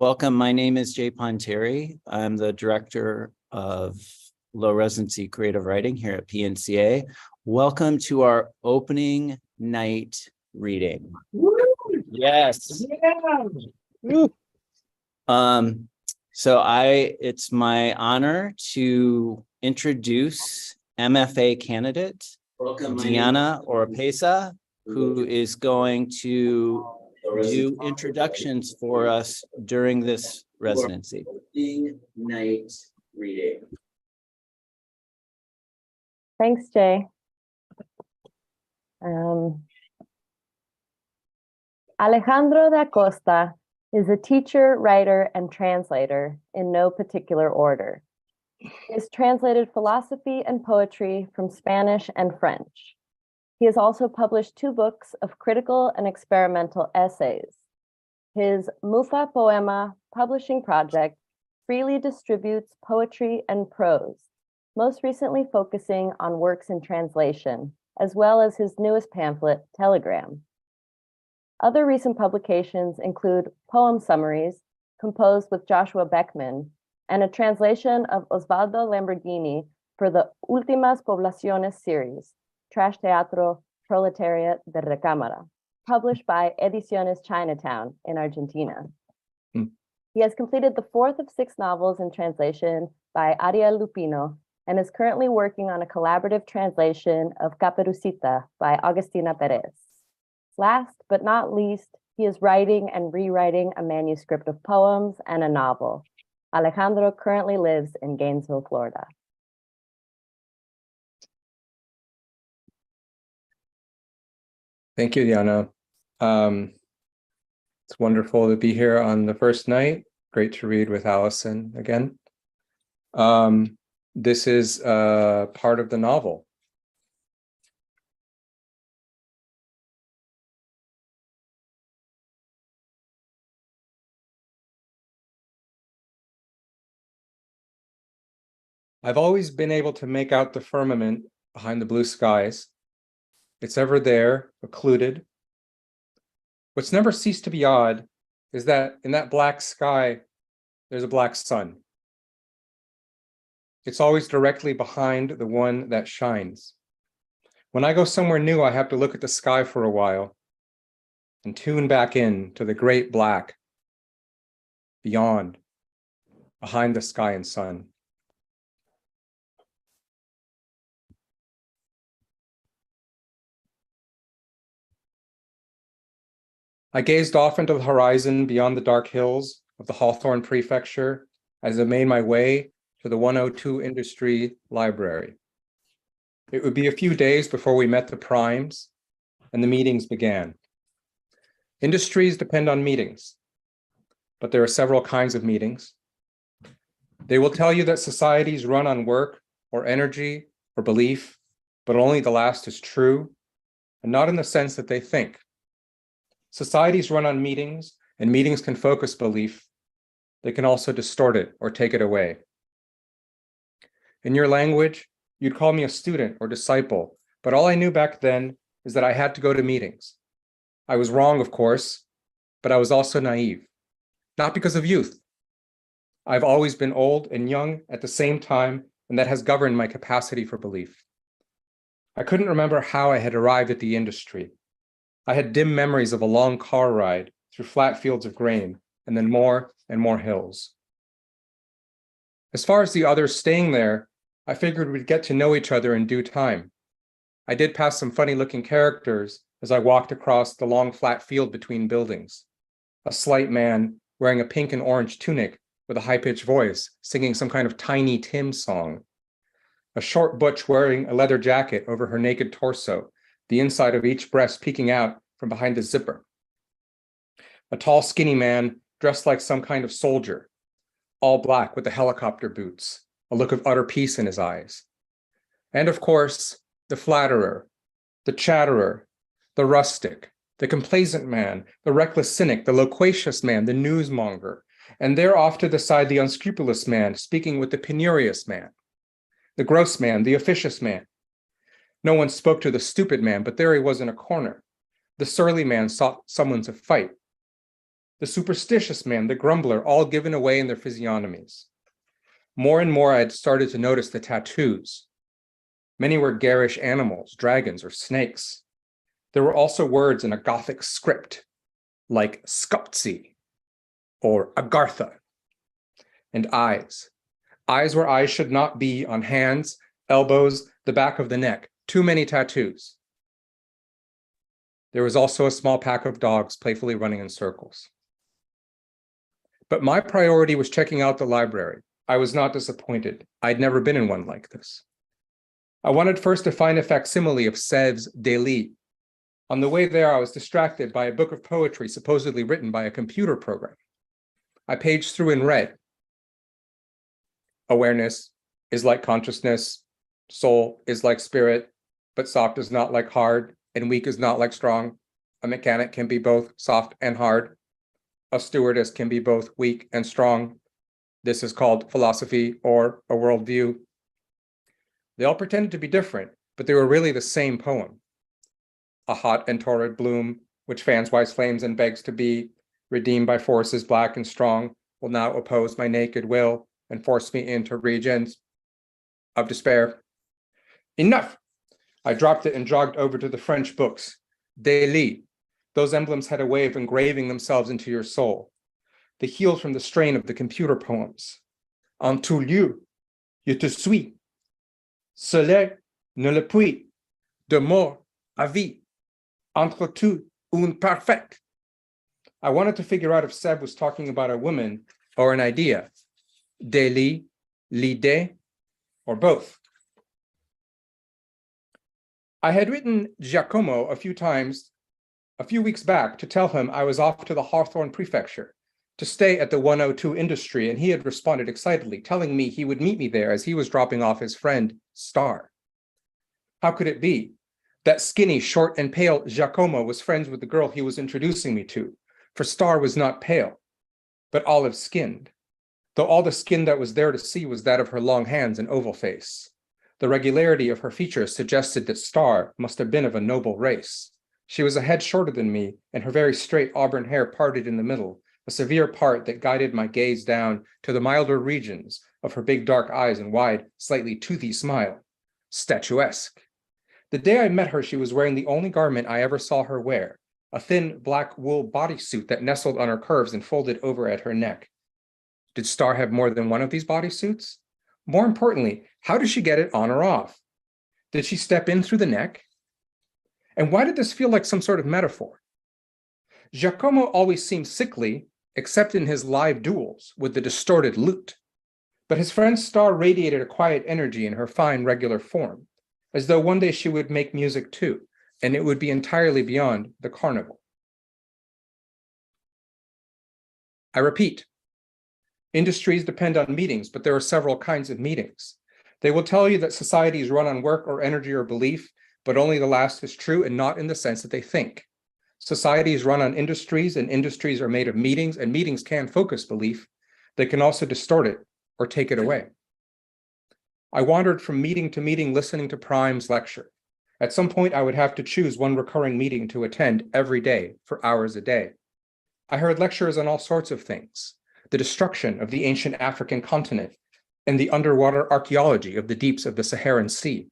Welcome. My name is Jay Ponteri. I'm the director of low residency creative writing here at PNCA. Welcome to our opening night reading. Woo! Yes. Yeah. It's my honor to introduce MFA candidate Diana Oropesa, who is going to do introductions for us during this residency. Night reading. Thanks, Jay. Alejandro de Acosta is a teacher, writer, and translator in no particular order. He has translated philosophy and poetry from Spanish and French. He has also published 2 books of critical and experimental essays. His Mufa Poema publishing project freely distributes poetry and prose, most recently focusing on works in translation, as well as his newest pamphlet, Telegram. Other recent publications include poem summaries composed with Joshua Beckman and a translation of Osvaldo Lamborghini for the Últimas Poblaciones series, Trash Teatro Proletariat de Recámara, published by Ediciones Chinatown in Argentina. He has completed the 4th of 6 novels in translation by Ariel Lupino and is currently working on a collaborative translation of Caperucita by Agustina Perez. Last but not least, he is writing and rewriting a manuscript of poems and a novel. Alejandro currently lives in Gainesville, Florida. Thank you, Diana. It's wonderful to be here on the first night. Great to read with Alison again. This is part of the novel. I've always been able to make out the firmament behind the blue skies. It's ever there, occluded. What's never ceased to be odd is that in that black sky, there's a black sun. It's always directly behind the one that shines. When I go somewhere new, I have to look at the sky for a while and tune back in to the great black beyond, behind the sky and sun. I gazed off into the horizon beyond the dark hills of the Hawthorne Prefecture as I made my way to the 102 Industry Library. It would be a few days before we met the primes and the meetings began. Industries depend on meetings, but there are several kinds of meetings. They will tell you that societies run on work or energy or belief, but only the last is true, and not in the sense that they think. Societies run on meetings, and meetings can focus belief. They can also distort it or take it away. In your language, you'd call me a student or disciple, but all I knew back then is that I had to go to meetings. I was wrong, of course, but I was also naive, not because of youth. I've always been old and young at the same time, and that has governed my capacity for belief. I couldn't remember how I had arrived at the industry. I had dim memories of a long car ride through flat fields of grain, and then more and more hills. As far as the others staying there, I figured we'd get to know each other in due time. I did pass some funny-looking characters as I walked across the long flat field between buildings. A slight man wearing a pink and orange tunic with a high-pitched voice, singing some kind of Tiny Tim song. A short butch wearing a leather jacket over her naked torso, the inside of each breast peeking out from behind the zipper. A tall, skinny man dressed like some kind of soldier, all black with the helicopter boots, a look of utter peace in his eyes. And of course, the flatterer, the chatterer, the rustic, the complacent man, the reckless cynic, the loquacious man, the newsmonger, and there off to the side, the unscrupulous man speaking with the penurious man, the gross man, the officious man. No one spoke to the stupid man, but there he was in a corner. The surly man sought someone to fight. the superstitious man, the grumbler, all given away in their physiognomies. More and more I had started to notice the tattoos. Many were garish animals, dragons, or snakes. There were also words in a Gothic script, like Skoptsi or Agartha, and eyes. Eyes where eyes should not be, on hands, elbows, the back of the neck. Too many tattoos. There was also a small pack of dogs playfully running in circles. But my priority was checking out the library. I was not disappointed. I'd never been in one like this. I wanted first to find a facsimile of Sèvres Daily. On the way there, I was distracted by a book of poetry supposedly written by a computer program. I paged through and read. Awareness is like consciousness. Soul is like spirit, but soft is not like hard, and weak is not like strong. A mechanic can be both soft and hard. A stewardess can be both weak and strong. This is called philosophy or a worldview. They all pretended to be different, but they were really the same poem. A hot and torrid bloom, which fans wise flames and begs to be, redeemed by forces black and strong, will now oppose my naked will and force me into regions of despair. Enough! I dropped it and jogged over to the French books. Daily. Those emblems had a way of engraving themselves into your soul. They healed from the strain of the computer poems. En tout lieu, je te suis. Soleil ne le puis. De mort à vie. Entre tout un parfait. I wanted to figure out if Seb was talking about a woman or an idea. Daily, l'idée, or both. I had written Giacomo a few weeks back to tell him I was off to the Hawthorne Prefecture to stay at the 102 Industry, and he had responded excitedly, telling me he would meet me there as he was dropping off his friend, Star. How could it be? That skinny, short, and pale Giacomo was friends with the girl he was introducing me to, for Star was not pale, but olive-skinned, though all the skin that was there to see was that of her long hands and oval face. The regularity of her features suggested that Star must have been of a noble race. She was a head shorter than me, and her very straight auburn hair parted in the middle, a severe part that guided my gaze down to the milder regions of her big dark eyes and wide, slightly toothy smile. Statuesque. The day I met her, she was wearing the only garment I ever saw her wear, a thin black wool bodysuit that nestled on her curves and folded over at her neck. Did Star have more than one of these bodysuits? More importantly, how did she get it on or off? Did she step in through the neck? And why did this feel like some sort of metaphor? Giacomo always seemed sickly, except in his live duels with the distorted lute. But his friend Star radiated a quiet energy in her fine, regular form, as though one day she would make music too, and it would be entirely beyond the carnival. I repeat, industries depend on meetings, but there are several kinds of meetings. They will tell you that societies run on work or energy or belief, but only the last is true and not in the sense that they think. Societies run on industries, and industries are made of meetings, and meetings can focus belief. They can also distort it or take it away. I wandered from meeting to meeting listening to Prime's lecture. At some point, I would have to choose one recurring meeting to attend every day for hours a day. I heard lectures on all sorts of things: the destruction of the ancient African continent and the underwater archaeology of the deeps of the Saharan Sea,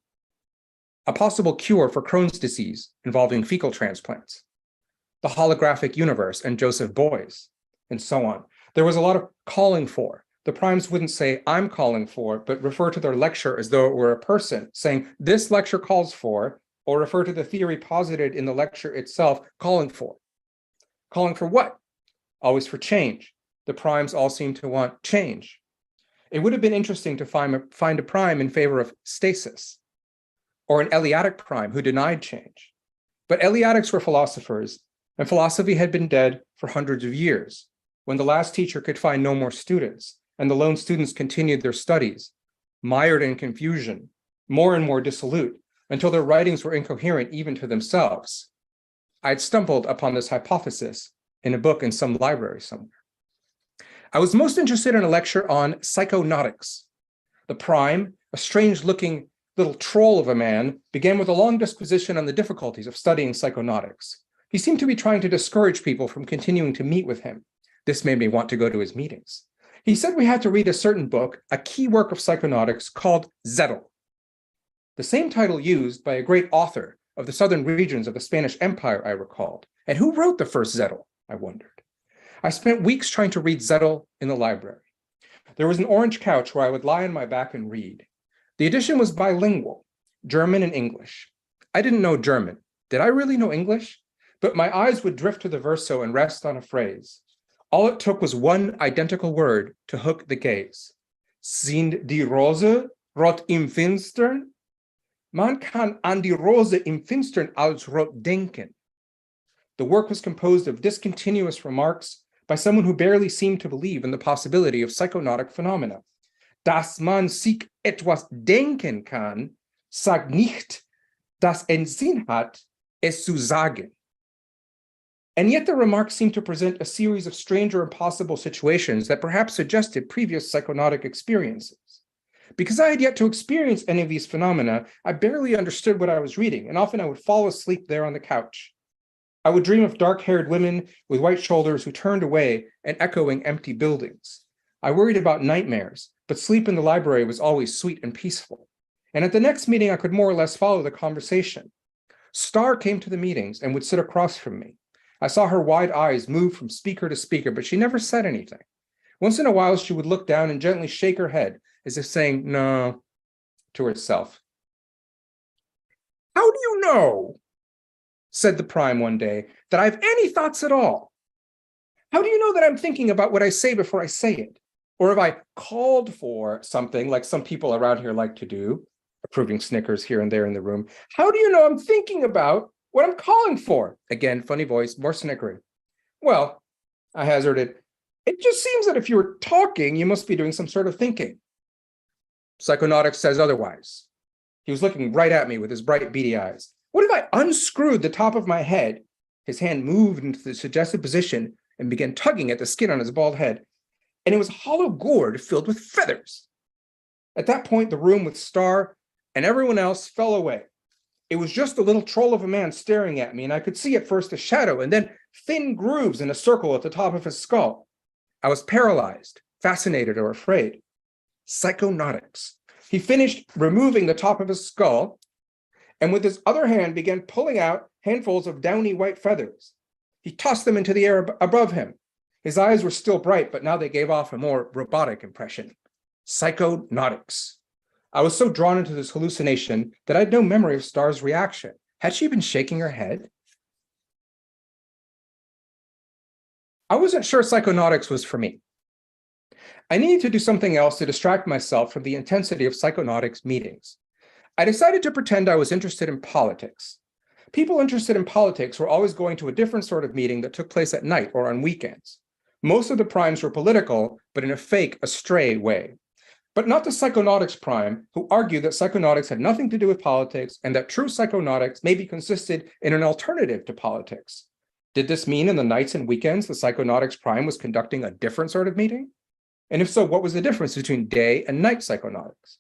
a possible cure for Crohn's disease involving fecal transplants, the holographic universe and Joseph Beuys, and so on. There was a lot of calling for. The primes wouldn't say, "I'm calling for," but refer to their lecture as though it were a person, saying, "This lecture calls for," or refer to the theory posited in the lecture itself, calling for. Calling for what? Always for change. The primes all seem to want change. It would have been interesting to find a prime in favor of stasis, or an Eleatic prime who denied change. But Eleatics were philosophers, and philosophy had been dead for hundreds of years, when the last teacher could find no more students, and the lone students continued their studies, mired in confusion, more and more dissolute, until their writings were incoherent even to themselves. I had stumbled upon this hypothesis in a book in some library somewhere. I was most interested in a lecture on psychonautics. The prime, a strange-looking little troll of a man, began with a long disquisition on the difficulties of studying psychonautics. He seemed to be trying to discourage people from continuing to meet with him. This made me want to go to his meetings. He said we had to read a certain book, a key work of psychonautics called Zettel, the same title used by a great author of the southern regions of the Spanish Empire, I recalled. And who wrote the first Zettel, I wondered. I spent weeks trying to read Zettel in the library. There was an orange couch where I would lie on my back and read. The edition was bilingual, German and English. I didn't know German. Did I really know English? But my eyes would drift to the verso and rest on a phrase. All it took was one identical word to hook the gaze. Sind die Rose rot im Finstern? Man kann an die Rose im Finstern als rot denken. The work was composed of discontinuous remarks by someone who barely seemed to believe in the possibility of psychonautic phenomena. Dass man sich etwas denken kann, sagt nicht, dass es Sinn hat, es zu sagen. And yet the remarks seemed to present a series of strange or impossible situations that perhaps suggested previous psychonautic experiences. Because I had yet to experience any of these phenomena, I barely understood what I was reading, and often I would fall asleep there on the couch. I would dream of dark-haired women with white shoulders who turned away and echoing empty buildings. I worried about nightmares, but sleep in the library was always sweet and peaceful. And at the next meeting, I could more or less follow the conversation. Star came to the meetings and would sit across from me. I saw her wide eyes move from speaker to speaker, but she never said anything. Once in a while, she would look down and gently shake her head, as if saying, no, to herself. How do you know, said the Prime one day, that I have any thoughts at all? How do you know that I'm thinking about what I say before I say it? Or have I called for something like some people around here like to do, approving snickers here and there in the room? How do you know I'm thinking about what I'm calling for? Again, funny voice, more snickering. Well, I hazarded, it just seems that if you were talking, you must be doing some sort of thinking. Psychonautics says otherwise. He was looking right at me with his bright, beady eyes. What if I unscrewed the top of my head? His hand moved into the suggested position and began tugging at the skin on his bald head. And it was a hollow gourd filled with feathers. At that point, the room with Star and everyone else fell away. It was just a little troll of a man staring at me, and I could see at first a shadow and then thin grooves in a circle at the top of his skull. I was paralyzed, fascinated, or afraid. Psychonautics. He finished removing the top of his skull, and with his other hand began pulling out handfuls of downy white feathers. He tossed them into the air above him. His eyes were still bright, but now they gave off a more robotic impression. Psychonautics. I was so drawn into this hallucination that I had no memory of Star's reaction. Had she been shaking her head? I wasn't sure psychonautics was for me. I needed to do something else to distract myself from the intensity of psychonautics meetings. I decided to pretend I was interested in politics. People interested in politics were always going to a different sort of meeting that took place at night or on weekends. Most of the primes were political, but in a fake, astray way. But not the psychonautics prime, who argued that psychonautics had nothing to do with politics and that true psychonautics maybe consisted in an alternative to politics. Did this mean in the nights and weekends the psychonautics prime was conducting a different sort of meeting? And if so, what was the difference between day and night psychonautics?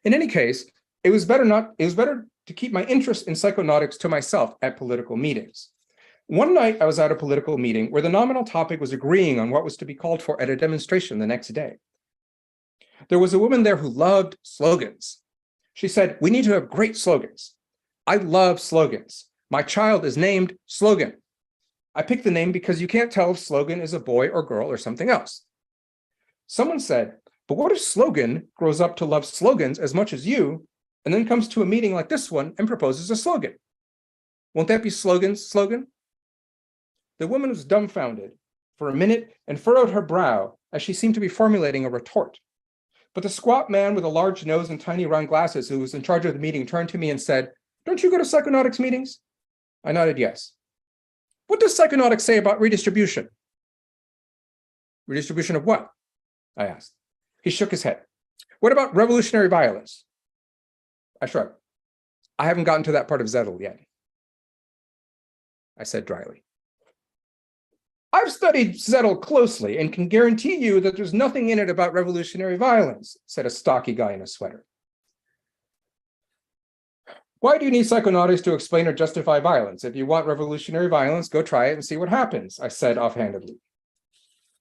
In any case, it was better to keep my interest in psychonautics to myself at political meetings. One night I was at a political meeting where the nominal topic was agreeing on what was to be called for at a demonstration the next day. There was a woman there who loved slogans. She said, we need to have great slogans. I love slogans. My child is named Slogan. I picked the name because you can't tell if Slogan is a boy or girl or something else. Someone said, but what if Slogan grows up to love slogans as much as you and then comes to a meeting like this one and proposes a slogan? Won't that be Slogan's slogan? The woman was dumbfounded for a minute and furrowed her brow as she seemed to be formulating a retort. But the squat man with a large nose and tiny round glasses who was in charge of the meeting turned to me and said, don't you go to psychonautics meetings? I nodded yes. What does psychonautics say about redistribution? Redistribution of what? I asked. He shook his head. What about revolutionary violence? I shrugged. I haven't gotten to that part of Zettel yet. I said dryly. I've studied Zettel closely and can guarantee you that there's nothing in it about revolutionary violence, said a stocky guy in a sweater. Why do you need psychonautics to explain or justify violence? If you want revolutionary violence, go try it and see what happens, I said offhandedly.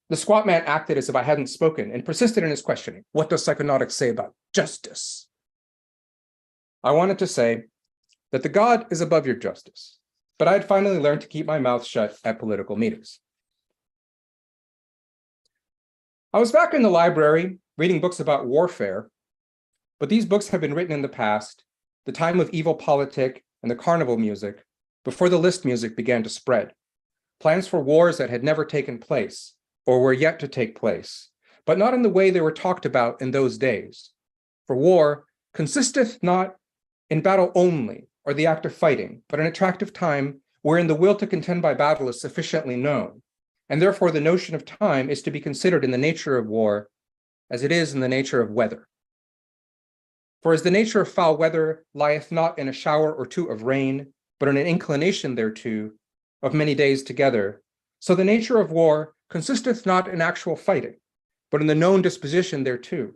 The squat man acted as if I hadn't spoken and persisted in his questioning. What does psychonautics say about justice? I wanted to say that the God is above your justice, but I had finally learned to keep my mouth shut at political meetings. I was back in the library reading books about warfare, but these books have been written in the past, the time of evil politic and the carnival music, before the list music began to spread. Plans for wars that had never taken place or were yet to take place, but not in the way they were talked about in those days. For war consisteth not in battle only, or the act of fighting, but an attractive time wherein the will to contend by battle is sufficiently known, and therefore the notion of time is to be considered in the nature of war as it is in the nature of weather. For as the nature of foul weather lieth not in a shower or two of rain, but in an inclination thereto of many days together, so the nature of war consisteth not in actual fighting, but in the known disposition thereto.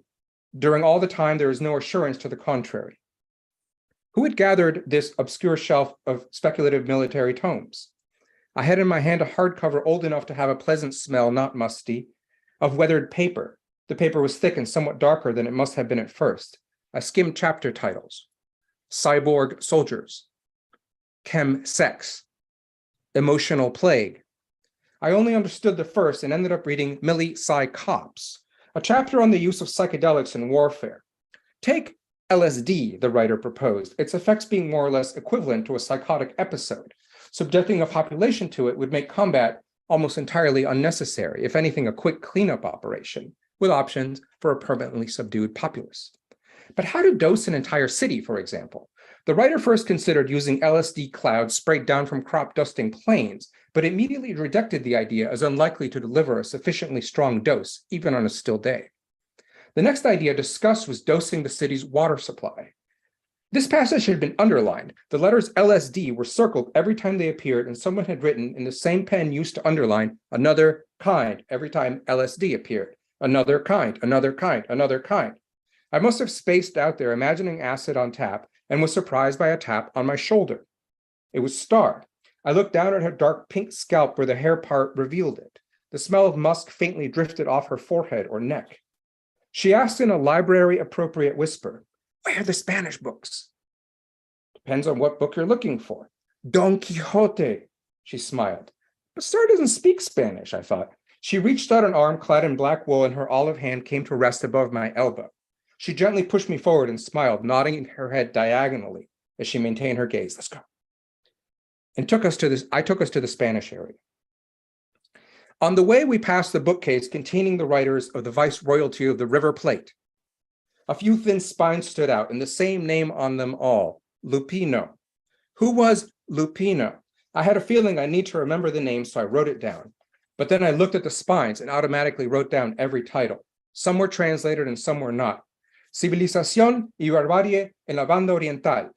During all the time there is no assurance to the contrary. Who had gathered this obscure shelf of speculative military tomes? I had in my hand a hardcover old enough to have a pleasant smell, not musty, of weathered paper. The paper was thick and somewhat darker than it must have been at first. I skimmed chapter titles: Cyborg Soldiers, Chem Sex, Emotional Plague. I only understood the first and ended up reading Millie Psy Cops, a chapter on the use of psychedelics in warfare. Take LSD, the writer proposed, its effects being more or less equivalent to a psychotic episode. Subjecting a population to it would make combat almost entirely unnecessary, if anything, a quick cleanup operation, with options for a permanently subdued populace. But how to dose an entire city, for example? The writer first considered using LSD clouds sprayed down from crop dusting plains, but immediately rejected the idea as unlikely to deliver a sufficiently strong dose, even on a still day. The next idea discussed was dosing the city's water supply. This passage had been underlined. The letters LSD were circled every time they appeared, and someone had written in the same pen used to underline another kind every time LSD appeared. Another kind, another kind, another kind. I must have spaced out there imagining acid on tap and was surprised by a tap on my shoulder. It was Star. I looked down at her dark pink scalp where the hair part revealed it. The smell of musk faintly drifted off her forehead or neck. She asked in a library-appropriate whisper, "Where are the Spanish books?" "Depends on what book you're looking for." "Don Quixote," she smiled. "But Star doesn't speak Spanish," I thought. She reached out an arm clad in black wool, and her olive hand came to rest above my elbow. She gently pushed me forward and smiled, nodding her head diagonally as she maintained her gaze. "Let's go." And I took us to the Spanish area. On the way, we passed the bookcase containing the writers of the Viceroyalty of the River Plate. A few thin spines stood out, and the same name on them all, Lupino. Who was Lupino? I had a feeling I need to remember the name, so I wrote it down. But then I looked at the spines and automatically wrote down every title. Some were translated and some were not. Civilización y barbarie en la banda oriental.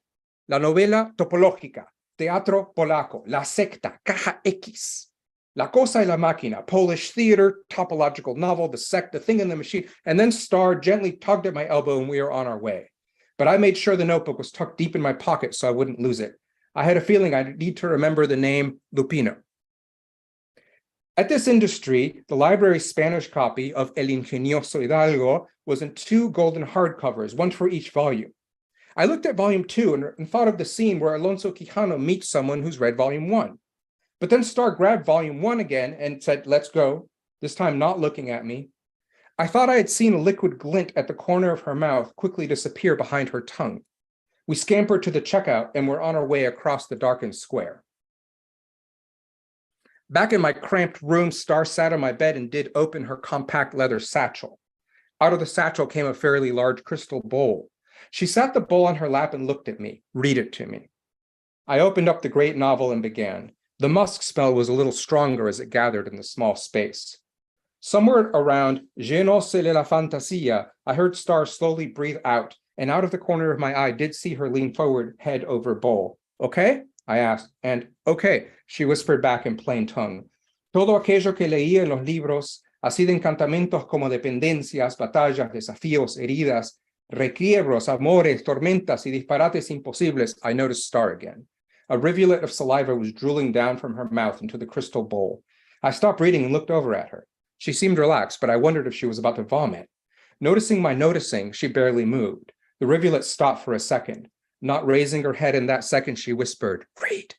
La novela topológica. Teatro polaco. La secta. Caja X. La Cosa y la Máquina, Polish theater, topological novel, The Sect, The Thing in the Machine, and then Star gently tugged at my elbow and we were on our way. But I made sure the notebook was tucked deep in my pocket so I wouldn't lose it. I had a feeling I'd need to remember the name Lupino. At this industry, the library's Spanish copy of El Ingenioso Hidalgo was in 2 golden hardcovers, one for each volume. I looked at volume 2 and thought of the scene where Alonso Quijano meets someone who's read volume 1. But then Star grabbed volume 1 again and said, "Let's go," this time not looking at me. I thought I had seen a liquid glint at the corner of her mouth quickly disappear behind her tongue. We scampered to the checkout and were on our way across the darkened square. Back in my cramped room, Star sat on my bed and did open her compact leather satchel. Out of the satchel came a fairly large crystal bowl. She sat the bowl on her lap and looked at me. "Read it to me." I opened up the great novel and began. The musk smell was a little stronger as it gathered in the small space. Somewhere around "Je no sé la fantasía," I heard Star slowly breathe out, and out of the corner of my eye did see her lean forward, head over bowl. "Okay?" I asked, and "Okay," she whispered back in plain tongue. "Todo aquello que leía en los libros, así de encantamientos como dependencias, batallas, desafíos, heridas, requiebros, amores, tormentas y disparates imposibles." I noticed Star again. A rivulet of saliva was drooling down from her mouth into the crystal bowl. I stopped reading and looked over at her. She seemed relaxed, but I wondered if she was about to vomit. Noticing my noticing, she barely moved. The rivulet stopped for a second. Not raising her head in that second, she whispered, "Read."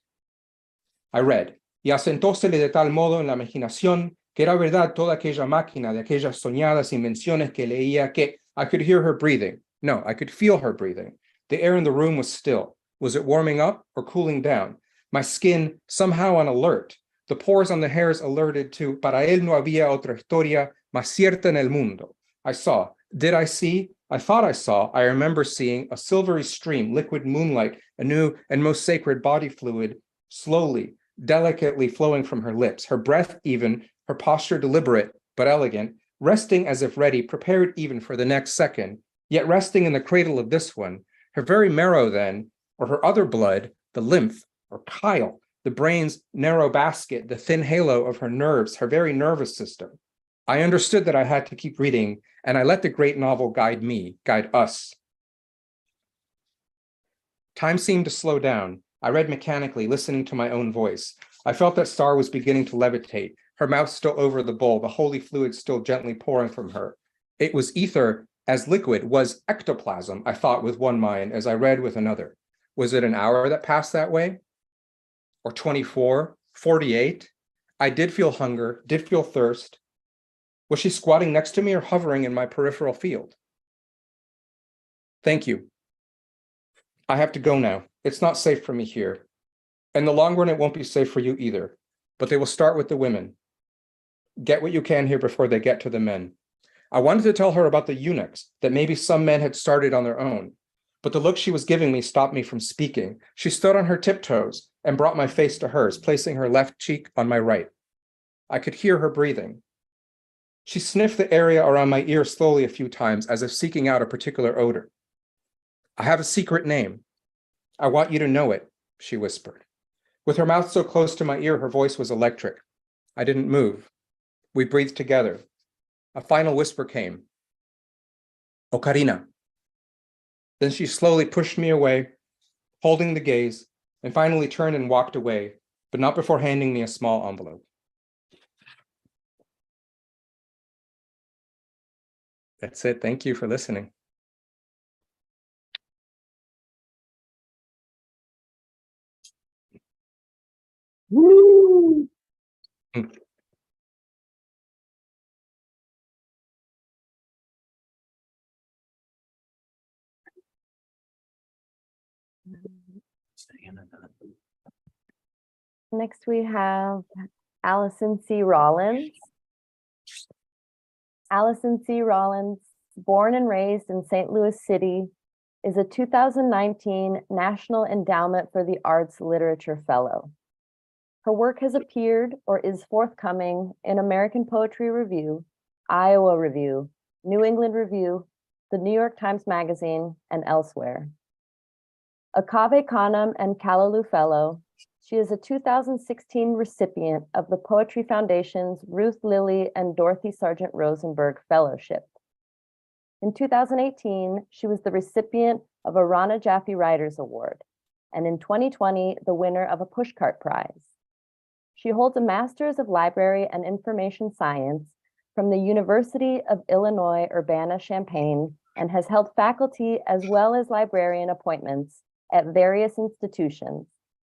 I read, y asentósele de tal modo en la imaginación que era verdad toda aquella máquina de aquellas soñadas invenciones que leía que I could hear her breathing. No, I could feel her breathing. The air in the room was still. Was it warming up or cooling down? My skin somehow on alert. The pores on the hairs alerted to para él no había otra historia más cierta en el mundo. I saw. Did I see? I thought I saw. I remember seeing a silvery stream, liquid moonlight, a new and most sacred body fluid, slowly, delicately flowing from her lips, her breath even, her posture deliberate but elegant, resting as if ready, prepared even for the next second, yet resting in the cradle of this one, her very marrow then, or her other blood, the lymph, or chyle, the brain's narrow basket, the thin halo of her nerves, her very nervous system. I understood that I had to keep reading, and I let the great novel guide me, guide us. Time seemed to slow down. I read mechanically, listening to my own voice. I felt that Star was beginning to levitate, her mouth still over the bowl, the holy fluid still gently pouring from her. It was ether as liquid, was ectoplasm, I thought with one mind as I read with another. Was it an hour that passed that way? Or 24, 48? I did feel hunger, did feel thirst. Was she squatting next to me or hovering in my peripheral field? Thank you. I have to go now. It's not safe for me here. In the long run, it won't be safe for you either. But they will start with the women. Get what you can here before they get to the men. I wanted to tell her about the eunuchs, that maybe some men had started on their own. But the look she was giving me stopped me from speaking. She stood on her tiptoes and brought my face to hers, placing her left cheek on my right. I could hear her breathing. She sniffed the area around my ear slowly a few times, as if seeking out a particular odor. I have a secret name. I want you to know it, she whispered. With her mouth so close to my ear, her voice was electric. I didn't move. We breathed together. A final whisper came. Ocarina. Then she slowly pushed me away, holding the gaze, and finally turned and walked away, but not before handing me a small envelope. That's it. Thank you for listening. Woo! Next, we have Alison C. Rollins. Alison C. Rollins, born and raised in St. Louis City, is a 2019 National Endowment for the Arts Literature Fellow. Her work has appeared or is forthcoming in American Poetry Review, Iowa Review, New England Review, the New York Times Magazine, and elsewhere. A Cave Canem and Callaloo Fellow, she is a 2016 recipient of the Poetry Foundation's Ruth Lilly and Dorothy Sargent Rosenberg Fellowship. In 2018, she was the recipient of a Rana Jaffe Writers Award, and in 2020, the winner of a Pushcart Prize. She holds a Master's of Library and Information Science from the University of Illinois Urbana-Champaign and has held faculty as well as librarian appointments at various institutions,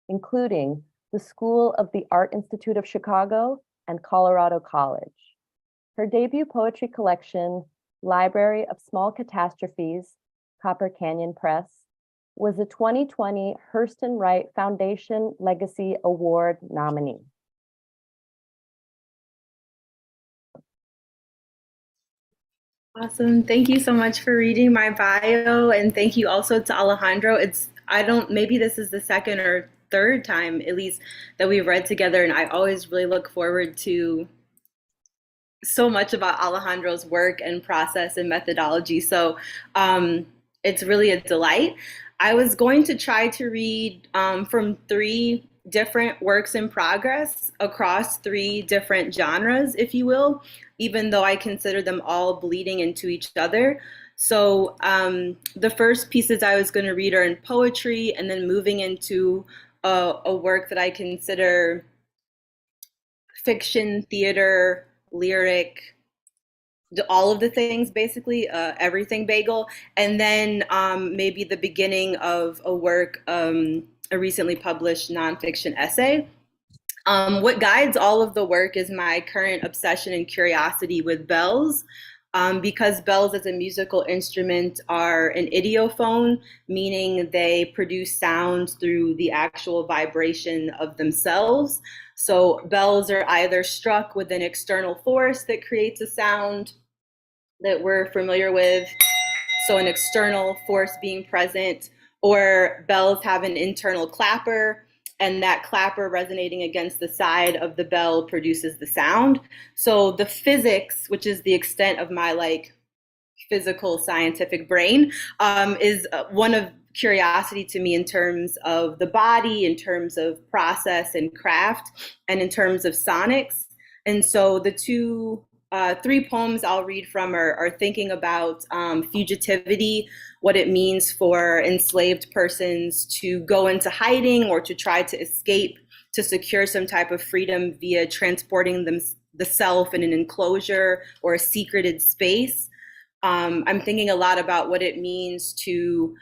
including the School of the Art Institute of Chicago and Colorado College. Her debut poetry collection, Library of Small Catastrophes, Copper Canyon Press, was a 2020 Hurston Wright Foundation Legacy Award nominee. Awesome. Thank you so much for reading my bio, and thank you also to Alejandro. Maybe this is the second or third time at least that we've read together, and I always really look forward to so much about Alejandro's work and process and methodology. So it's really a delight. I was going to try to read from 3 different works in progress across 3 different genres, if you will, even though I consider them all bleeding into each other. So the first pieces I was going to read are in poetry, and then moving into a work that I consider fiction, theater, lyric, all of the things, basically, everything bagel. And then maybe the beginning of a work, a recently published nonfiction essay. What guides all of the work is my current obsession and curiosity with bells. Because bells as a musical instrument are an idiophone, meaning they produce sound through the actual vibration of themselves. So bells are either struck with an external force that creates a sound that we're familiar with, so an external force being present, or bells have an internal clapper, and that clapper resonating against the side of the bell produces the sound. So the physics, which is the extent of my like physical scientific brain, is one of curiosity to me in terms of the body, in terms of process and craft, and in terms of sonics. And so the three poems I'll read from are thinking about fugitivity, what it means for enslaved persons to go into hiding or to try to escape to secure some type of freedom via transporting the self in an enclosure or a secreted space. I'm thinking a lot about what it means to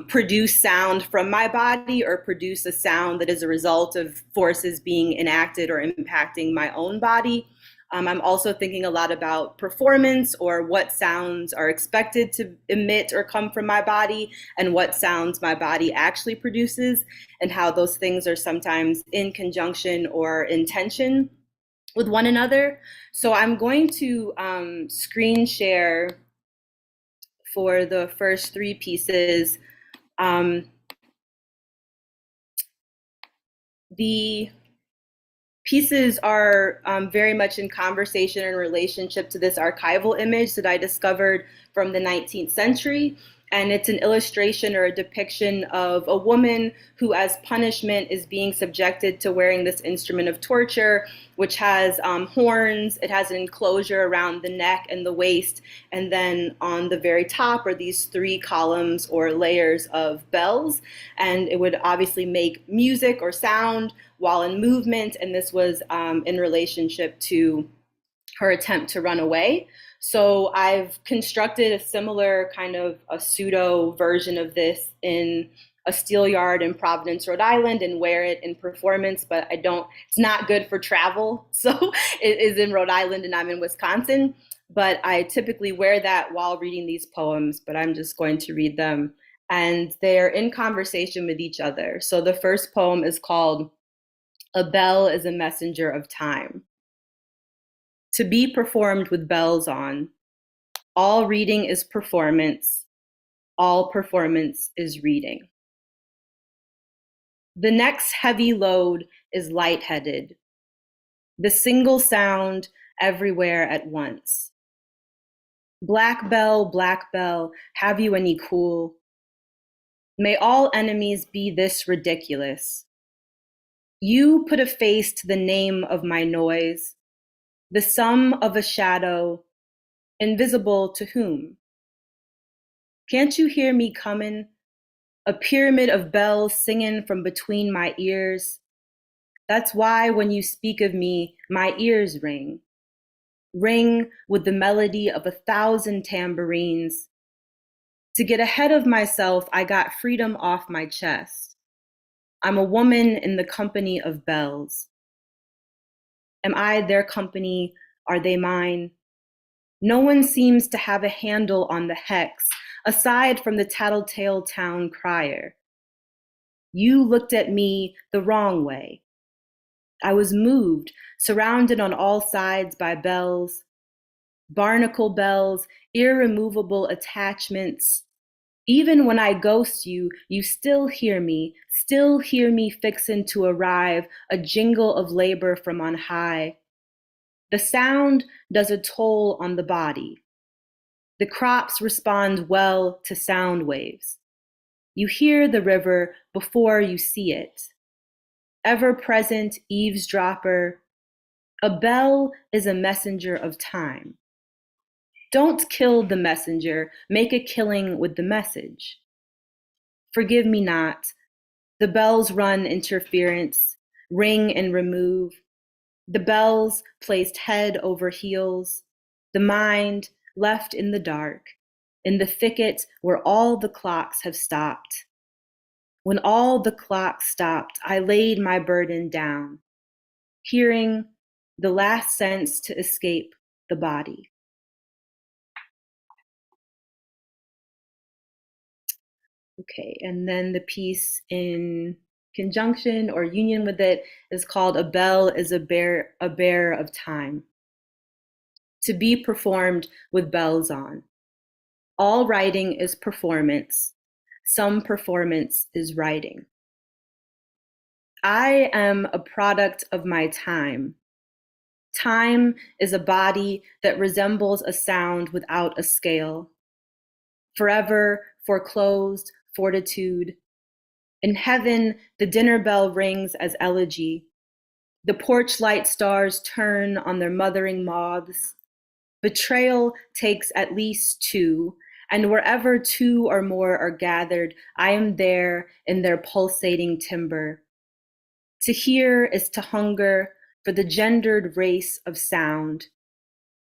produce sound from my body or produce a sound that is a result of forces being enacted or impacting my own body. I'm also thinking a lot about performance, or what sounds are expected to emit or come from my body, and what sounds my body actually produces, and how those things are sometimes in conjunction or in tension with one another. So I'm going to screen share for the first three pieces. The pieces are very much in conversation and relationship to this archival image that I discovered from the 19th century. And it's an illustration or a depiction of a woman who, as punishment, is being subjected to wearing this instrument of torture, which has horns. It has an enclosure around the neck and the waist. And then on the very top are these three columns or layers of bells. And it would obviously make music or sound while in movement. And this was in relationship to her attempt to run away. So I've constructed a similar kind of a pseudo version of this in a steel yard in Providence, Rhode Island, and wear it in performance, but it's not good for travel. So it is in Rhode Island and I'm in Wisconsin, but I typically wear that while reading these poems, but I'm just going to read them. And they're in conversation with each other. So the first poem is called "A Bell is a Messenger of Time." To be performed with bells on. All reading is performance. All performance is reading. The next heavy load is lightheaded. The single sound everywhere at once. Black bell, have you any cool? May all enemies be this ridiculous. You put a face to the name of my noise. The sum of a shadow, invisible to whom? Can't you hear me comin'? A pyramid of bells singing from between my ears. That's why when you speak of me, my ears ring. Ring with the melody of 1,000 tambourines. To get ahead of myself, I got freedom off my chest. I'm a woman in the company of bells. Am I their company? Are they mine? No one seems to have a handle on the hex, aside from the tattletale town crier. You looked at me the wrong way. I was moved, surrounded on all sides by bells, barnacle bells, irremovable attachments. Even when I ghost you, you still hear me fixin' to arrive, a jingle of labor from on high. The sound does a toll on the body. The crops respond well to sound waves. You hear the river before you see it. Ever-present eavesdropper, a bell is a messenger of time. Don't kill the messenger, make a killing with the message. Forgive me not, the bells run interference, ring and remove. The bells placed head over heels, the mind left in the dark, in the thicket where all the clocks have stopped. When all the clocks stopped, I laid my burden down, hearing the last sense to escape the body. Okay, and then the piece in conjunction or union with it is called A Bell is a Bearer of Time. To be performed with bells on. All writing is performance. Some performance is writing. I am a product of my time. Time is a body that resembles a sound without a scale. Forever, foreclosed, fortitude. In heaven, the dinner bell rings as elegy. The porch light stars turn on their mothering moths. Betrayal takes at least two, and wherever two or more are gathered, I am there in their pulsating timber. To hear is to hunger for the gendered race of sound.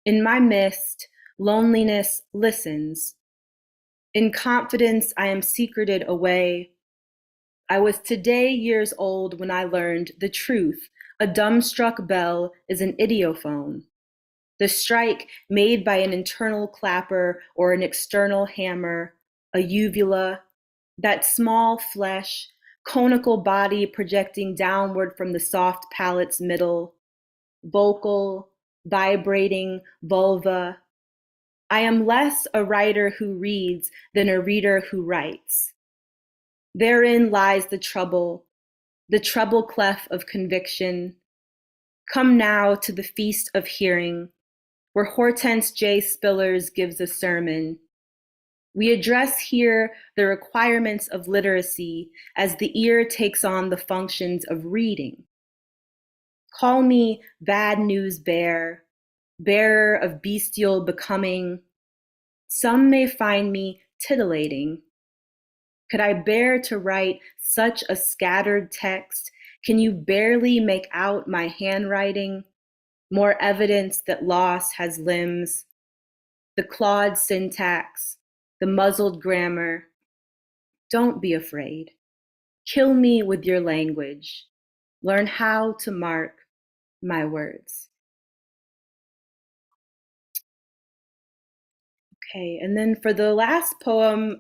In my mist, loneliness listens. In confidence, I am secreted away. I was today years old when I learned the truth. A dumbstruck bell is an idiophone. The strike made by an internal clapper or an external hammer, a uvula, that small flesh, conical body projecting downward from the soft palate's middle, vocal, vibrating vulva. I am less a writer who reads than a reader who writes. Therein lies the treble clef of conviction. Come now to the feast of hearing, where Hortense J. Spillers gives a sermon. We address here the requirements of literacy as the ear takes on the functions of reading. Call me bad news bearer, bearer of bestial becoming. Some may find me titillating. Could I bear to write such a scattered text? Can you barely make out my handwriting? More evidence that loss has limbs, the clawed syntax, the muzzled grammar. Don't be afraid. Kill me with your language. Learn how to mark my words. Okay, and then for the last poem,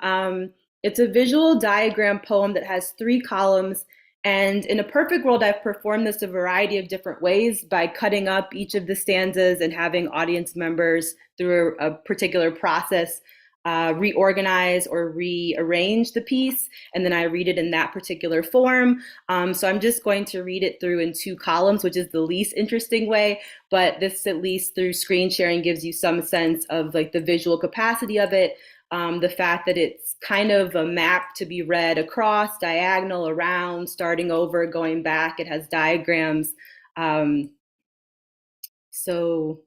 it's a visual diagram poem that has 3 columns. And in a perfect world, I've performed this a variety of different ways by cutting up each of the stanzas and having audience members through a particular process reorganize or rearrange the piece, and then I read it in that particular form. So I'm just going to read it through in 2 columns, which is the least interesting way, but this at least through screen sharing gives you some sense of like the visual capacity of it. The fact that it's kind of a map to be read across, diagonal, around, starting over, going back. It has diagrams. So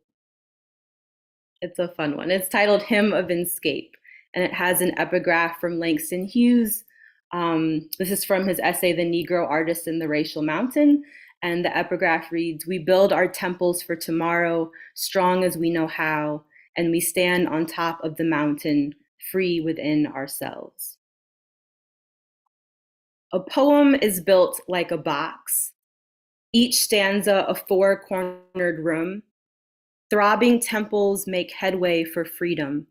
it's a fun one. It's titled Hymn of Escape, and it has an epigraph from Langston Hughes. This is from his essay, The Negro Artist in the Racial Mountain. And the epigraph reads, "We build our temples for tomorrow, strong as we know how, and we stand on top of the mountain, free within ourselves." A poem is built like a box, each stanza a 4-cornered room. Throbbing temples make headway for freedom.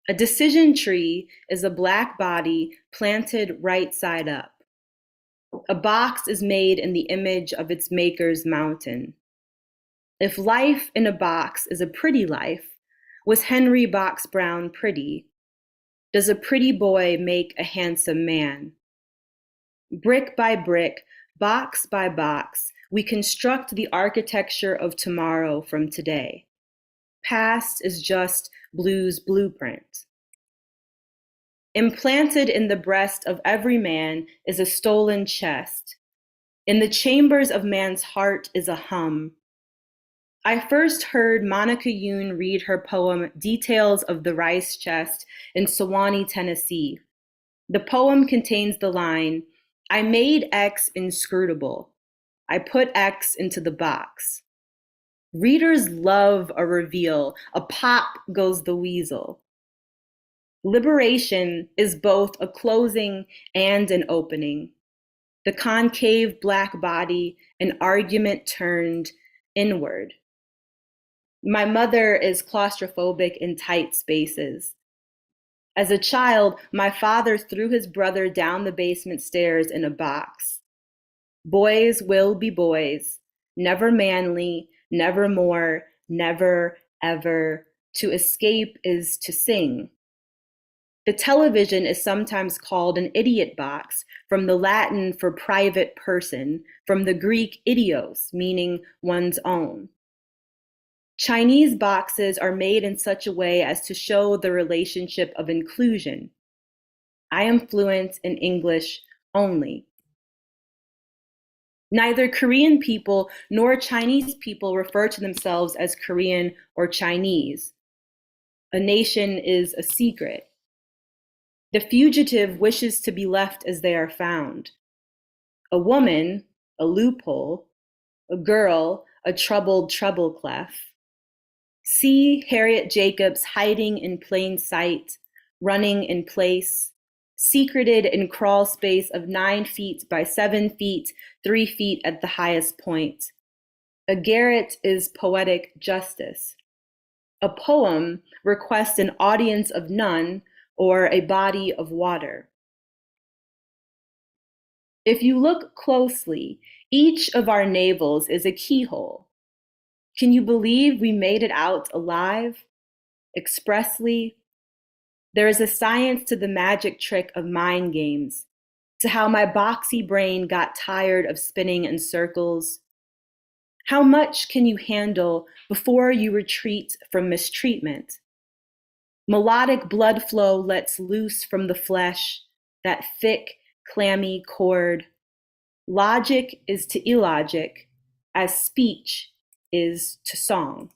A decision tree is a black body planted right side up. A box is made in the image of its maker's mountain. If life in a box is a pretty life, was Henry Box Brown pretty? Does a pretty boy make a handsome man? Brick by brick, box by box, we construct the architecture of tomorrow from today. Past is just blue's blueprint. Implanted in the breast of every man is a stolen chest. In the chambers of man's heart is a hum. I first heard Monica Yoon read her poem Details of the Rice Chest in Sewanee, Tennessee. The poem contains the line, "I made X inscrutable. I put X into the box. Readers love a reveal. A pop goes the weasel. Liberation is both a closing and an opening. The concave black body, an argument turned inward. My mother is claustrophobic in tight spaces. As a child, my father threw his brother down the basement stairs in a box. Boys will be boys, never manly, never more, never, ever. To escape is to sing. The television is sometimes called an idiot box, from the Latin for private person, from the Greek idios, meaning one's own. Chinese boxes are made in such a way as to show the relationship of inclusion. I am fluent in English only. Neither Korean people nor Chinese people refer to themselves as Korean or Chinese. A nation is a secret. The fugitive wishes to be left as they are found. A woman, a loophole. A girl, a troubled treble clef. See Harriet Jacobs hiding in plain sight, running in place, secreted in crawl space of 9 feet by 7 feet, 3 feet at the highest point. A garret is poetic justice. A poem requests an audience of none or a body of water. If you look closely, each of our navels is a keyhole. Can you believe we made it out alive, expressly? There is a science to the magic trick of mind games, to how my boxy brain got tired of spinning in circles. How much can you handle before you retreat from mistreatment? Melodic blood flow lets loose from the flesh, that thick, clammy cord. Logic is to illogic, as speech is to song.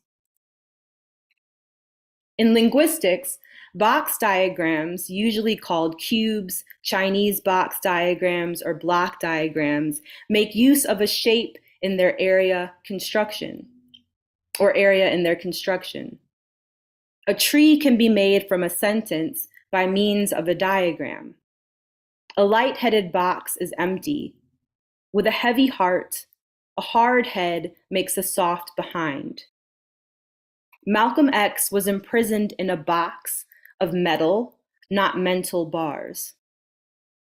In linguistics, box diagrams, usually called cubes, Chinese box diagrams, or block diagrams, make use of a shape in their area construction, or area in their construction. A tree can be made from a sentence by means of a diagram. A light-headed box is empty. With a heavy heart, a hard head makes a soft behind. Malcolm X was imprisoned in a box of metal, not mental bars.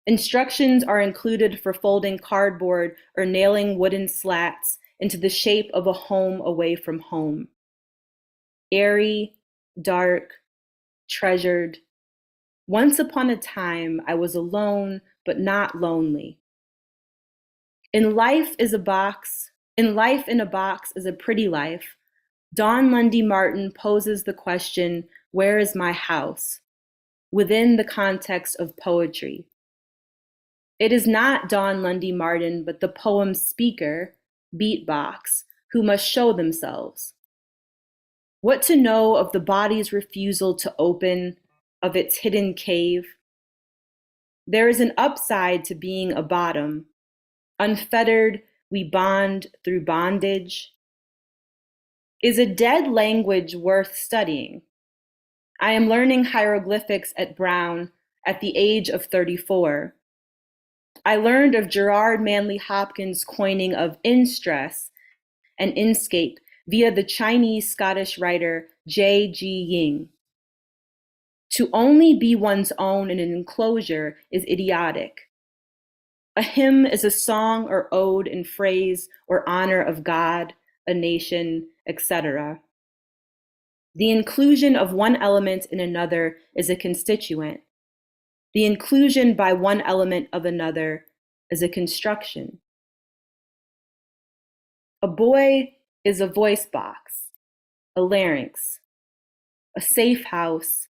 Instructions are included for folding cardboard or nailing wooden slats into the shape of a home away from home. Airy, dark, treasured. Once upon a time, I was alone, but not lonely. In life in a box is a pretty life. Dawn Lundy Martin poses the question, where is my house? Within the context of poetry. It is not Dawn Lundy Martin, but the poem's speaker, beatbox, who must show themselves. What to know of the body's refusal to open, of its hidden cave? There is an upside to being a bottom. Unfettered, we bond through bondage. Is a dead language worth studying? I am learning hieroglyphics at Brown at the age of 34. I learned of Gerard Manley Hopkins' coining of in-stress and inscape via the Chinese-Scottish writer J.G. Ying. To only be one's own in an enclosure is idiotic. A hymn is a song or ode in phrase or honor of God, a nation, etc. The inclusion of one element in another is a constituent. The inclusion by one element of another is a construction. A boy is a voice box, a larynx, a safe house.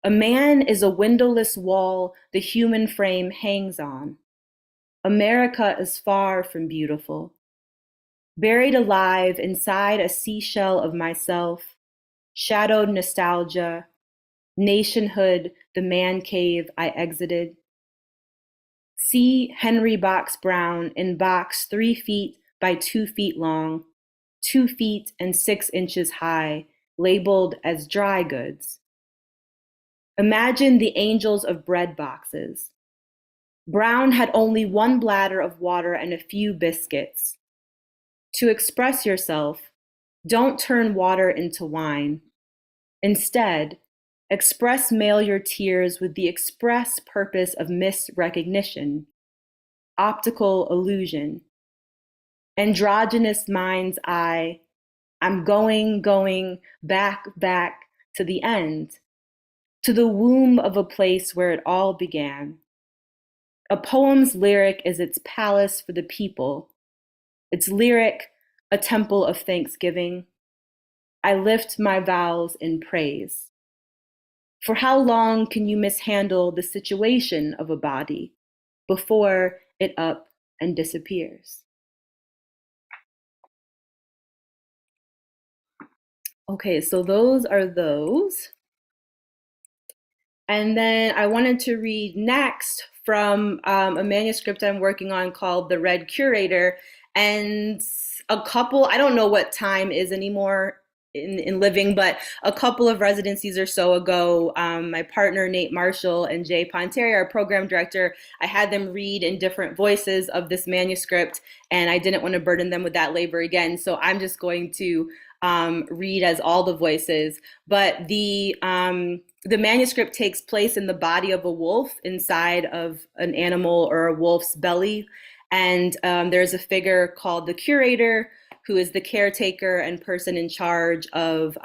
A man is a windowless wall the human frame hangs on. America is far from beautiful. Buried alive inside a seashell of myself, shadowed nostalgia, nationhood, the man cave I exited. See Henry Box Brown in box 3 feet by 2 feet long, 2 feet and 6 inches high, labeled as dry goods. Imagine the angels of bread boxes. Brown had only 1 bladder of water and a few biscuits. To express yourself, don't turn water into wine. Instead, mail your tears with the express purpose of misrecognition, optical illusion. Androgynous mind's eye, I'm going back to the end, to the womb of a place where it all began. A poem's lyric is its palace for the people, its lyric a temple of thanksgiving. I lift my vows in praise. For how long can you mishandle the situation of a body before it up and disappears? Okay, so those are those. And then I wanted to read next from a manuscript I'm working on called The Red Curator. And I don't know what time is anymore in living, but a couple of residencies or so ago, my partner, Nate Marshall, and Jay Ponteri, our program director, I had them read in different voices of this manuscript, and I didn't want to burden them with that labor again. So I'm just going to read as all the voices. But the manuscript takes place in the body of a wolf inside of an animal or a wolf's belly. And there's a figure called the curator, who is the caretaker and person in charge of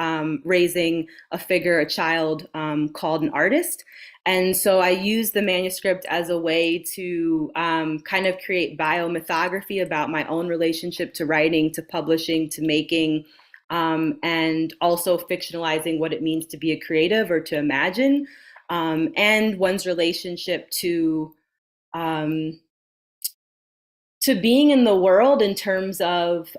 raising a child called an artist. And so I use the manuscript as a way to kind of create biomythography about my own relationship to writing, to publishing, to making, and also fictionalizing what it means to be a creative or to imagine, and one's relationship to being in the world in terms of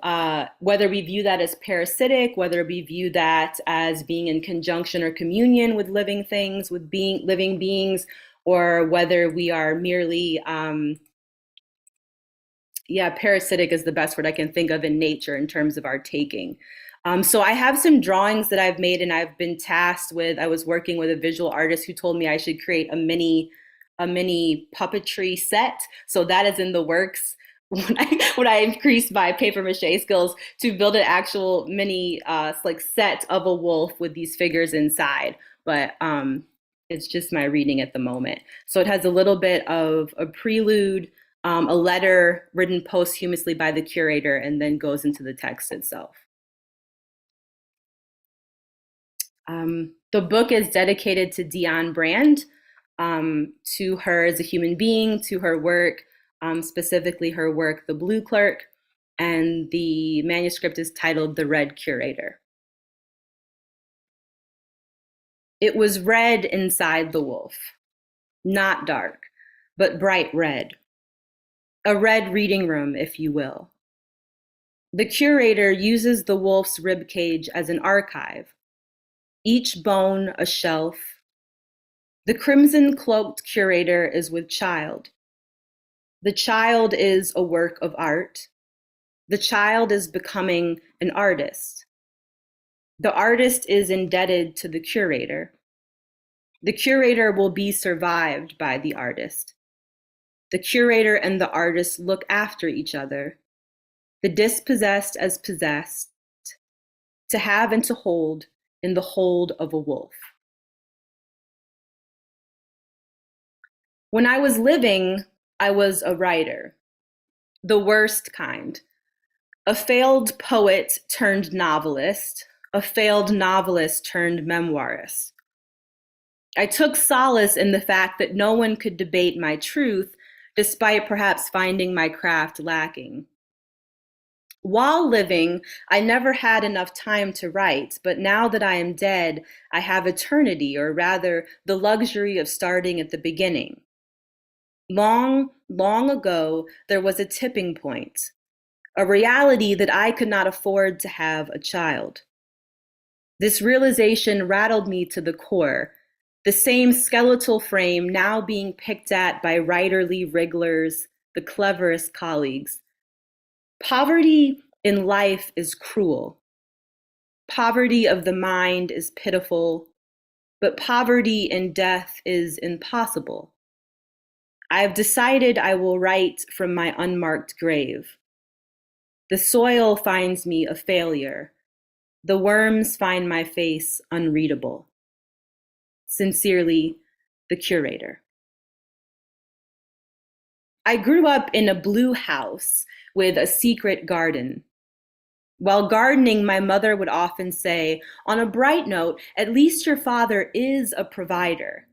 whether we view that as parasitic, whether we view that as being in conjunction or communion with living things, with living beings, or whether we are merely, parasitic is the best word I can think of in nature in terms of our taking. So I have some drawings that I've made, and I've been tasked with, I was working with a visual artist who told me I should create a mini puppetry set. So that is in the works. When I increased my paper mache skills to build an actual mini set of a wolf with these figures inside, but it's just my reading at the moment. So it has a little bit of a prelude, a letter written posthumously by the curator, and then goes into the text itself. The book is dedicated to Dionne Brand, to her as a human being, to her work, specifically her work, The Blue Clerk, and the manuscript is titled The Red Curator. It was red inside the wolf, not dark, but bright red. A red reading room, if you will. The curator uses the wolf's ribcage as an archive, each bone a shelf. The crimson-cloaked curator is with child. The child is a work of art. The child is becoming an artist. The artist is indebted to the curator. The curator will be survived by the artist. The curator and the artist look after each other. The dispossessed as possessed, to have and to hold in the hold of a wolf. When I was living, I was a writer, the worst kind, a failed poet turned novelist, a failed novelist turned memoirist. I took solace in the fact that no one could debate my truth, despite perhaps finding my craft lacking. While living, I never had enough time to write, but now that I am dead, I have eternity, or rather, the luxury of starting at the beginning. Long, long ago, there was a tipping point, a reality that I could not afford to have a child. This realization rattled me to the core, the same skeletal frame now being picked at by writerly wrigglers, the cleverest colleagues. Poverty in life is cruel. Poverty of the mind is pitiful, but poverty in death is impossible. I have decided I will write from my unmarked grave. The soil finds me a failure. The worms find my face unreadable. Sincerely, the curator. I grew up in a blue house with a secret garden. While gardening, my mother would often say, on a bright note, at least your father is a provider.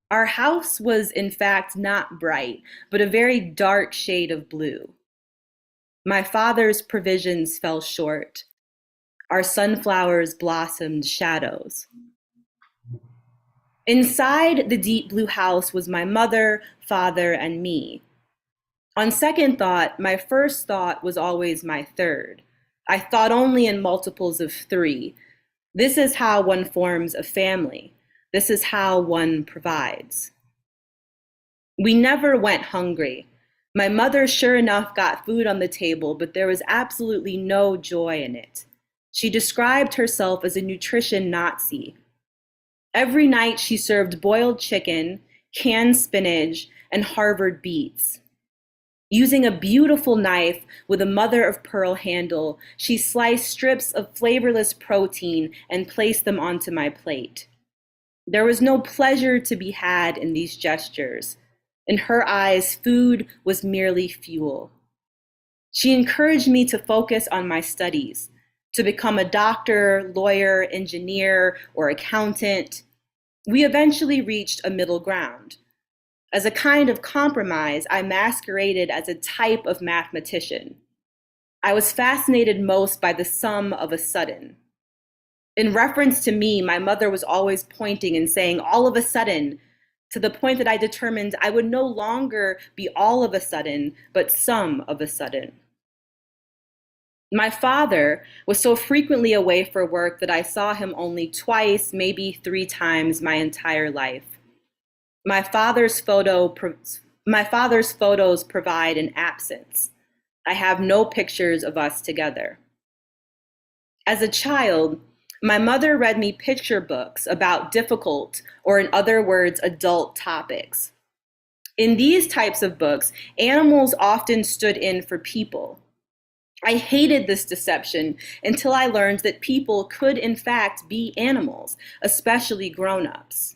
Our house was in fact not bright, but a very dark shade of blue. My father's provisions fell short. Our sunflowers blossomed shadows. Inside the deep blue house was my mother, father, and me. On second thought, my first thought was always my third. I thought only in multiples of 3. This is how one forms a family. This is how one provides. We never went hungry. My mother, sure enough, got food on the table, but there was absolutely no joy in it. She described herself as a nutrition Nazi. Every night she served boiled chicken, canned spinach, and Harvard beets. Using a beautiful knife with a mother-of-pearl handle, she sliced strips of flavorless protein and placed them onto my plate. There was no pleasure to be had in these gestures. In her eyes, food was merely fuel. She encouraged me to focus on my studies, to become a doctor, lawyer, engineer, or accountant. We eventually reached a middle ground. As a kind of compromise, I masqueraded as a type of mathematician. I was fascinated most by the sum of a sudden. In reference to me, my mother was always pointing and saying, all of a sudden, to the point that I determined I would no longer be all of a sudden, but some of a sudden. My father was so frequently away for work that I saw him only twice, maybe 3 times my entire life. My father's photos provide an absence. I have no pictures of us together. As a child, my mother read me picture books about difficult, or in other words, adult topics. In these types of books, animals often stood in for people. I hated this deception until I learned that people could in fact be animals, especially grown-ups.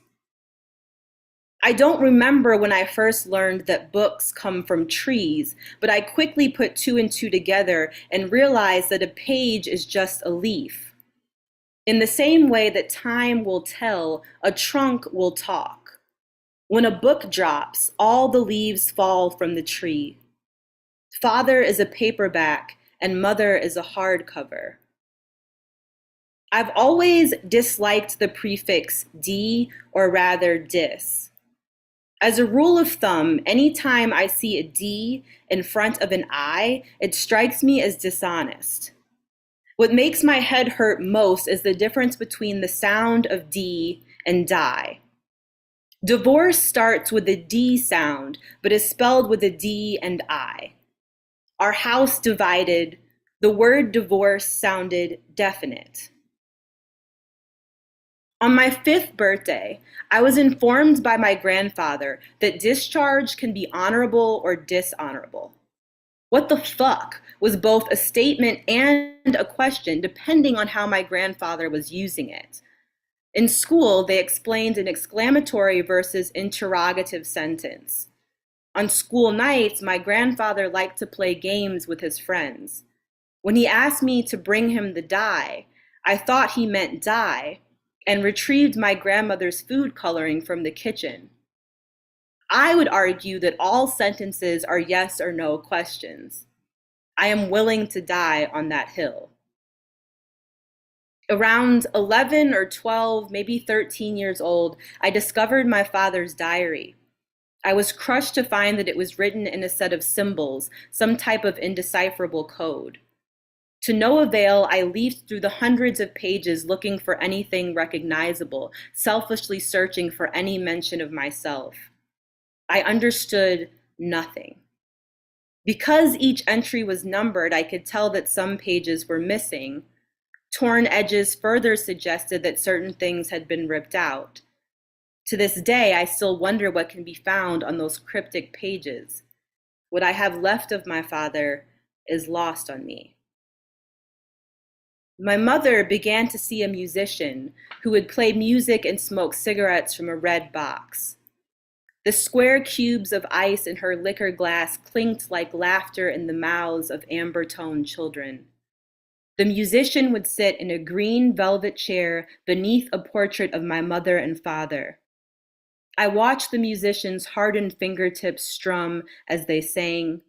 I don't remember when I first learned that books come from trees, but I quickly put 2 and 2 together and realized that a page is just a leaf. In the same way that time will tell, a trunk will talk. When a book drops, all the leaves fall from the tree. Father is a paperback and mother is a hardcover. I've always disliked the prefix D, or rather dis. As a rule of thumb, anytime I see a D in front of an I, it strikes me as dishonest. What makes my head hurt most is the difference between the sound of D and die. Divorce starts with a D sound, but is spelled with a D and I. Our house divided, the word divorce sounded definite. On my 5th birthday, I was informed by my grandfather that discharge can be honorable or dishonorable. What the fuck was both a statement and a question depending on how my grandfather was using it. In school, they explained an exclamatory versus interrogative sentence. On school nights, my grandfather liked to play games with his friends. When he asked me to bring him the die, I thought he meant die, and retrieved my grandmother's food coloring from the kitchen. I would argue that all sentences are yes or no questions. I am willing to die on that hill. Around 11 or 12, maybe 13 years old, I discovered my father's diary. I was crushed to find that it was written in a set of symbols, some type of indecipherable code. To no avail, I leafed through the hundreds of pages looking for anything recognizable, selfishly searching for any mention of myself. I understood nothing. Because each entry was numbered, I could tell that some pages were missing. Torn edges further suggested that certain things had been ripped out. To this day, I still wonder what can be found on those cryptic pages. What I have left of my father is lost on me. My mother began to see a musician who would play music and smoke cigarettes from a red box. The square cubes of ice in her liquor glass clinked like laughter in the mouths of amber-toned children. The musician would sit in a green velvet chair beneath a portrait of my mother and father. I watched the musician's hardened fingertips strum as they sang.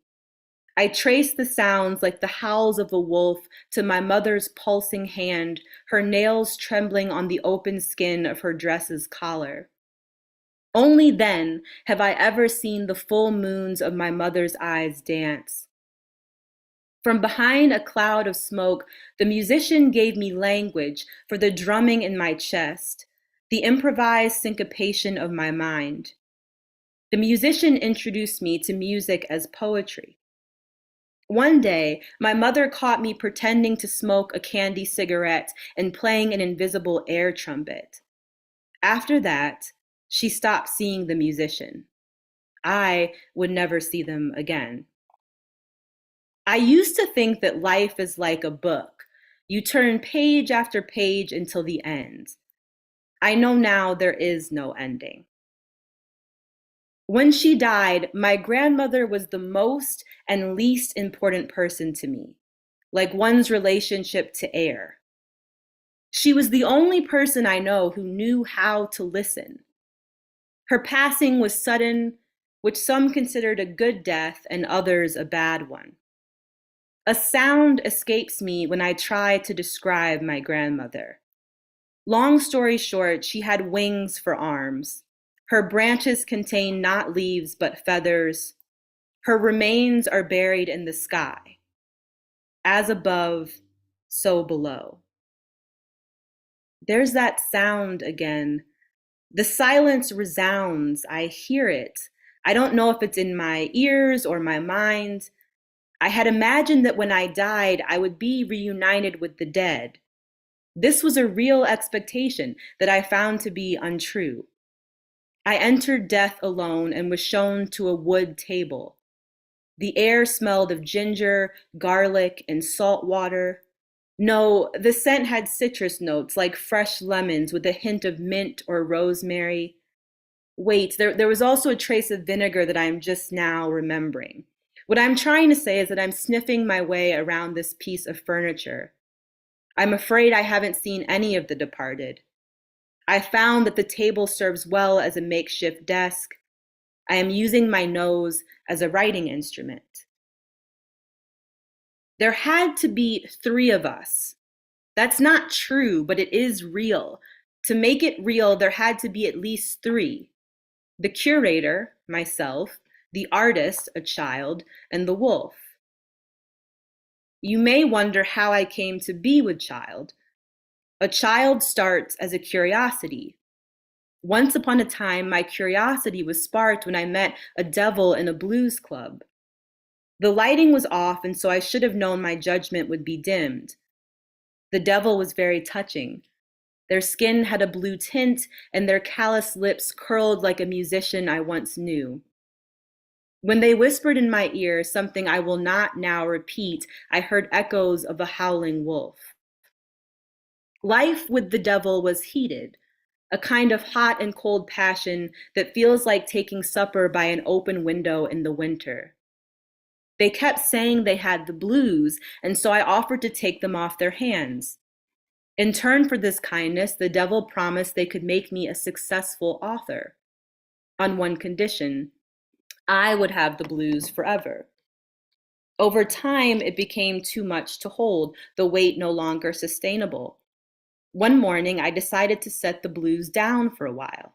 I traced the sounds like the howls of a wolf to my mother's pulsing hand, her nails trembling on the open skin of her dress's collar. Only then have I ever seen the full moons of my mother's eyes dance. From behind a cloud of smoke, the musician gave me language for the drumming in my chest, the improvised syncopation of my mind. The musician introduced me to music as poetry. One day, my mother caught me pretending to smoke a candy cigarette and playing an invisible air trumpet. After that, she stopped seeing the musician. I would never see them again. I used to think that life is like a book. You turn page after page until the end. I know now there is no ending. When she died, my grandmother was the most and least important person to me, like one's relationship to air. She was the only person I know who knew how to listen. Her passing was sudden, which some considered a good death and others a bad one. A sound escapes me when I try to describe my grandmother. Long story short, she had wings for arms. Her branches contain not leaves but feathers. Her remains are buried in the sky. As above, so below. There's that sound again. The silence resounds. I hear it. I don't know if it's in my ears or my mind. I had imagined that when I died, I would be reunited with the dead. This was a real expectation that I found to be untrue. I entered death alone and was shown to a wood table. The air smelled of ginger, garlic, and salt water. No, the scent had citrus notes like fresh lemons with a hint of mint or rosemary. Wait, there was also a trace of vinegar that I'm just now remembering. What I'm trying to say is that I'm sniffing my way around this piece of furniture. I'm afraid I haven't seen any of the departed. I found that the table serves well as a makeshift desk. I am using my nose as a writing instrument. There had to be 3 of us. That's not true, but it is real. To make it real, there had to be at least 3. The curator, myself, the artist, a child, and the wolf. You may wonder how I came to be with child. A child starts as a curiosity. Once upon a time, my curiosity was sparked when I met a devil in a blues club. The lighting was off, and so I should have known my judgment would be dimmed. The devil was very touching. Their skin had a blue tint, and their callous lips curled like a musician I once knew. When they whispered in my ear something I will not now repeat, I heard echoes of a howling wolf. Life with the devil was heated, a kind of hot and cold passion that feels like taking supper by an open window in the winter. They kept saying they had the blues, and so I offered to take them off their hands. In turn for this kindness, the devil promised they could make me a successful author. On one condition, I would have the blues forever. Over time, it became too much to hold, the weight no longer sustainable. One morning, I decided to set the blues down for a while.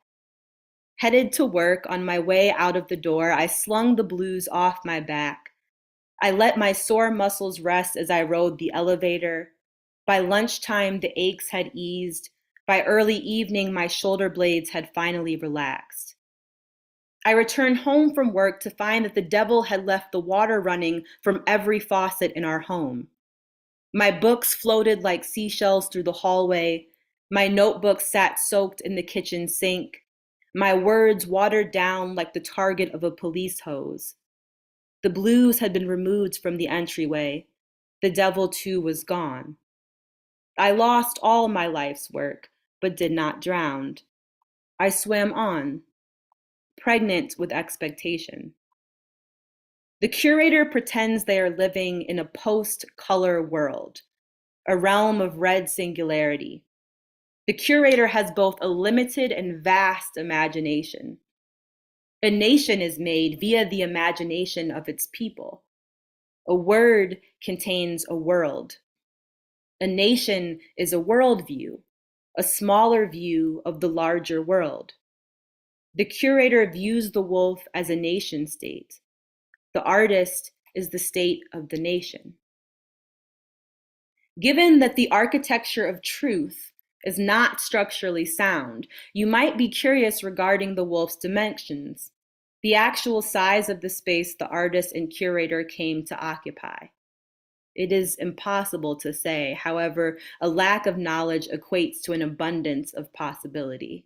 Headed to work, on my way out of the door, I slung the blues off my back. I let my sore muscles rest as I rode the elevator. By lunchtime, the aches had eased. By early evening, my shoulder blades had finally relaxed. I returned home from work to find that the devil had left the water running from every faucet in our home. My books floated like seashells through the hallway. My notebook sat soaked in the kitchen sink. My words watered down like the target of a police hose. The blues had been removed from the entryway. The devil too was gone. I lost all my life's work, but did not drown. I swam on, pregnant with expectation. The curator pretends they are living in a post-color world, a realm of red singularity. The curator has both a limited and vast imagination. A nation is made via the imagination of its people. A word contains a world. A nation is a worldview, a smaller view of the larger world. The curator views the wolf as a nation state. The artist is the state of the nation. Given that the architecture of truth is not structurally sound, you might be curious regarding the wolf's dimensions, the actual size of the space the artist and curator came to occupy. It is impossible to say. However, a lack of knowledge equates to an abundance of possibility.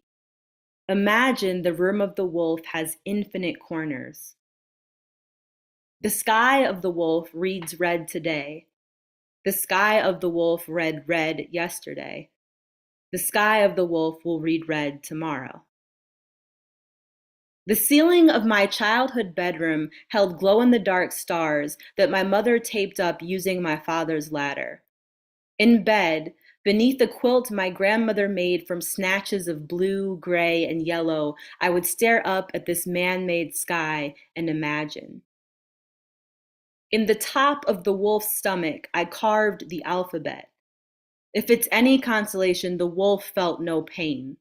Imagine the room of the wolf has infinite corners. The sky of the wolf reads red today. The sky of the wolf read red yesterday. The sky of the wolf will read red tomorrow. The ceiling of my childhood bedroom held glow-in-the-dark stars that my mother taped up using my father's ladder. In bed, beneath the quilt my grandmother made from snatches of blue, gray, and yellow, I would stare up at this man-made sky and imagine. In the top of the wolf's stomach, I carved the alphabet. If it's any consolation, the wolf felt no pain.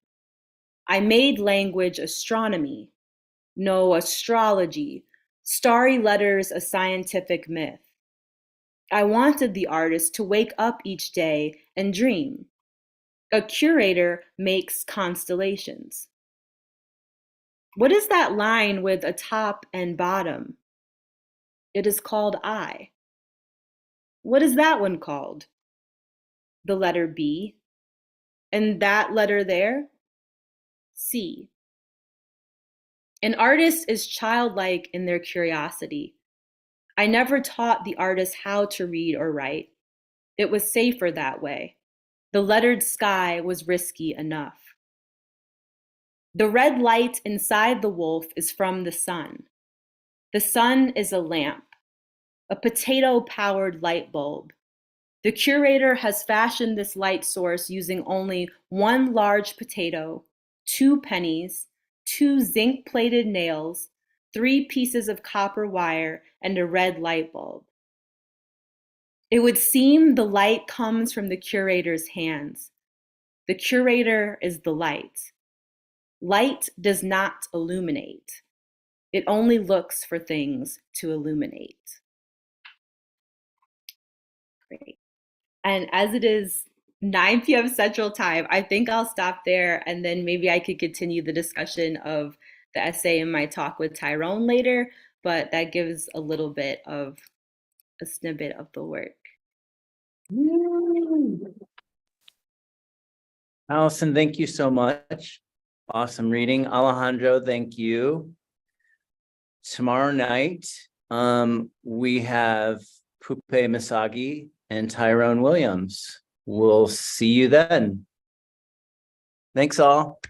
I made language astronomy, no astrology, starry letters a scientific myth. I wanted the artist to wake up each day and dream. A curator makes constellations. What is that line with a top and bottom? It is called I. What is that one called? The letter B. And that letter there? C. An artist is childlike in their curiosity. I never taught the artist how to read or write. It was safer that way. The lettered sky was risky enough. The red light inside the wolf is from the sun. The sun is a lamp, a potato-powered light bulb. The curator has fashioned this light source using only one large potato, 2 pennies, 2 zinc-plated nails, 3 pieces of copper wire, and a red light bulb. It would seem the light comes from the curator's hands. The curator is the light. Light does not illuminate. It only looks for things to illuminate. Great. And as it is 9 p.m. Central Time, I think I'll stop there, and then maybe I could continue the discussion of the essay in my talk with Tyrone later, but that gives a little bit of a snippet of the work. Alison, thank you so much. Awesome reading. Alejandro, thank you. Tomorrow night, we have Pupe Misagi and Tyrone Williams. We'll see you then. Thanks all.